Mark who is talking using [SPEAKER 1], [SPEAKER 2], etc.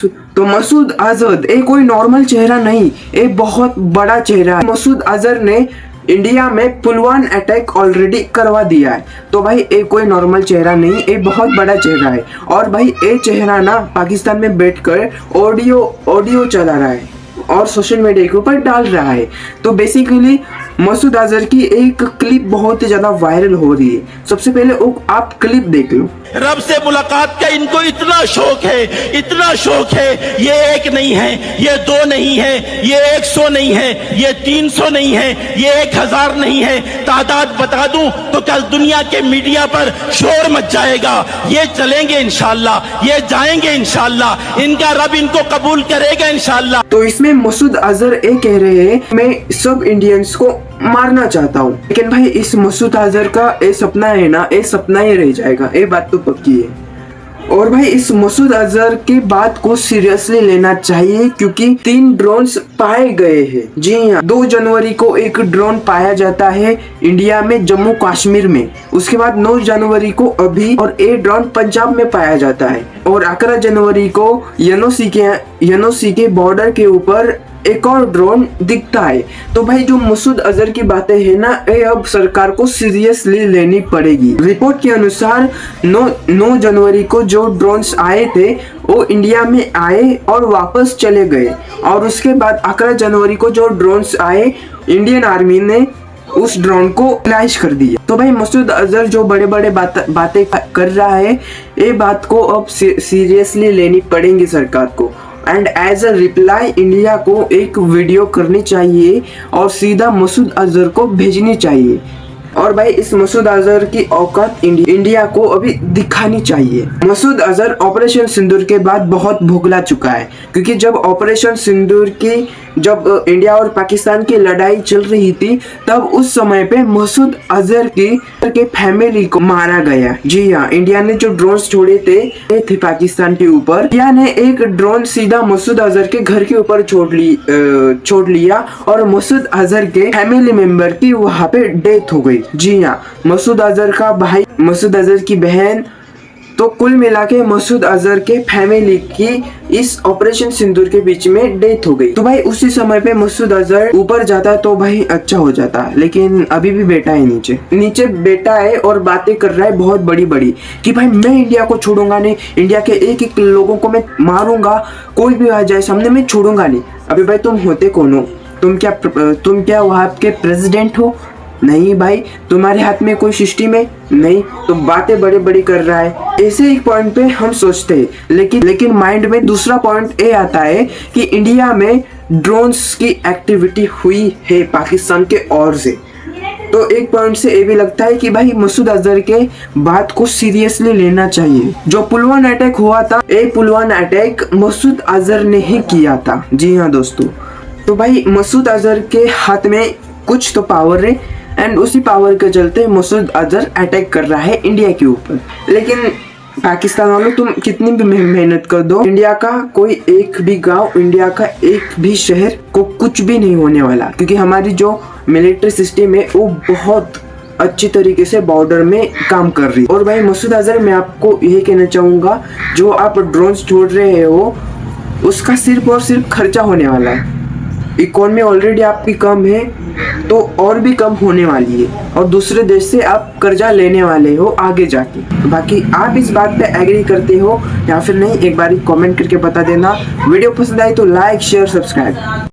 [SPEAKER 1] तो मसूद अजहर ये कोई नॉर्मल चेहरा नहीं, ये बहुत बड़ा चेहरा है। मसूद अजहर ने इंडिया में पुलवामा अटैक ऑलरेडी करवा दिया है। तो भाई ये कोई नॉर्मल चेहरा नहीं, ये बहुत बड़ा चेहरा है। और भाई ये चेहरा ना पाकिस्तान में बैठकर ऑडियो चला रहा है और सोशल मीडिया के ऊपर डाल रहा है। तो बेसिकली मसूद अजहर की एक क्लिप बहुत ही ज्यादा वायरल हो रही है। सबसे पहले आप क्लिप देख लो।
[SPEAKER 2] रब से मुलाकात का इनको इतना शौक है, इतना शौक है। ये एक नहीं है, ये दो नहीं है, ये 100 नहीं है, ये 300 नहीं है, ये 1000 नहीं है। तादाद बता दूं तो कल दुनिया के मीडिया पर शोर मच जाएगा। ये चलेंगे इंशाल्लाह, ये जाएंगे इंशाल्लाह, इनका रब इनको कबूल करेगा इंशाल्लाह।
[SPEAKER 1] तो इसमें मसूद अजहर ये कह रहे हैं मैं सब इंडियंस को मारना चाहता हूँ, लेकिन भाई इस मसूद अजहर का ये सपना है ना, ये सपना ही रह जाएगा, ये बात तो पक्की है। और भाई इस मसूद अजहर की बात को सीरियसली लेना चाहिए, क्योंकि 3 ड्रोन्स पाए गए हैं। जी हाँ, 2 जनवरी को एक ड्रोन पाया जाता है इंडिया में जम्मू कश्मीर में। उसके बाद 9 जनवरी को अभी और 1 ड्रोन पंजाब में पाया जाता है। और 11 जनवरी को एनओसी के बॉर्डर के ऊपर एक और ड्रोन दिखता है। तो भाई जो मसूद अजहर की बातें है ना, ये अब सरकार को सीरियसली लेनी पड़ेगी। रिपोर्ट के अनुसार 9 जनवरी को जो ड्रोन्स आए थे वो इंडिया में आए और वापस चले गए। और उसके बाद 11 जनवरी को जो ड्रोन्स आए, इंडियन आर्मी ने उस ड्रोन को फ्लैश कर दिया। तो भाई मसूद अजहर जो बड़े बड़े बातें कर रहा है, ये बात को अब सीरियसली लेनी पड़ेगी सरकार को। And as a reply India को एक वीडियो करनी चाहिए और सीधा मसूद अजहर को भेजनी चाहिए। और भाई इस मसूद अजहर की औकात इंडिया को अभी दिखानी चाहिए। मसूद अजहर ऑपरेशन सिंदूर के बाद बहुत भुगला चुका है, क्योंकि जब ऑपरेशन सिंदूर की जब इंडिया और पाकिस्तान की लड़ाई चल रही थी, तब उस समय पे मसूद अजहर के फैमिली को मारा गया। जी हाँ, इंडिया ने जो ड्रोन्स छोड़े थे पाकिस्तान के ऊपर, इंडिया ने एक ड्रोन सीधा मसूद अजहर के घर के ऊपर छोड़ लिया और मसूद अजहर के फैमिली मेंबर की वहाँ पे डेथ हो गई। जी हाँ, मसूद अजहर का भाई, मसूद अजहर की बहन, तो कुल मिला के मसूद अजहर के फैमिली की इस ऑपरेशन सिंदूर के बीच में डेथ हो गई। तो भाई उसी समय पे मसूद अजहर ऊपर जाता तो भाई अच्छा हो जाता, लेकिन अभी भी बेटा है नीचे बेटा है और बातें कर रहा है बहुत बड़ी बड़ी कि भाई मैं इंडिया को छोड़ूंगा नहीं, इंडिया के एक एक लोगों को मैं मारूंगा, कोई भी आ जाए सामने मैं छोड़ूंगा नहीं। अभी भाई तुम होते कौन हो? तुम क्या वहाँ के प्रेसिडेंट हो? नहीं भाई, तुम्हारे हाथ में कोई सिस्टम है? नहीं। तो बातें बड़ी बड़ी कर रहा है। ऐसे एक पॉइंट पे हम सोचते हैं, लेकिन माइंड में दूसरा पॉइंट ये आता है कि इंडिया में ड्रोन्स की एक्टिविटी हुई है पाकिस्तान के ओर से। तो एक पॉइंट से ये भी लगता है कि भाई मसूद अजहर के बात को सीरियसली लेना चाहिए। जो पुलवामा अटैक हुआ था, ये पुलवामा अटैक मसूद अजहर ने ही किया था। जी हाँ दोस्तों, तो भाई मसूद अजहर के हाथ में कुछ तो पावर है एंड उसी पावर के चलते मसूद अजहर अटैक कर रहा है इंडिया के ऊपर। लेकिन पाकिस्तान वालों, तुम कितनी भी मेहनत कर दो, इंडिया का कोई एक भी गांव, इंडिया का एक भी शहर को कुछ भी नहीं होने वाला, क्योंकि हमारी जो मिलिट्री सिस्टम है वो बहुत अच्छी तरीके से बॉर्डर में काम कर रही है। और भाई मसूद अजहर, मैं आपको यही कहना चाहूँगा, जो आप ड्रोन्स छोड़ रहे हो उसका सिर्फ और सिर्फ खर्चा होने वाला है। इकोनॉमी ऑलरेडी आपकी कम है, तो और भी कम होने वाली है, और दूसरे देश से आप कर्जा लेने वाले हो आगे जाके। बाकी आप इस बात पे एग्री करते हो या फिर नहीं, एक बार कमेंट करके बता देना। वीडियो पसंद आई तो लाइक शेयर सब्सक्राइब।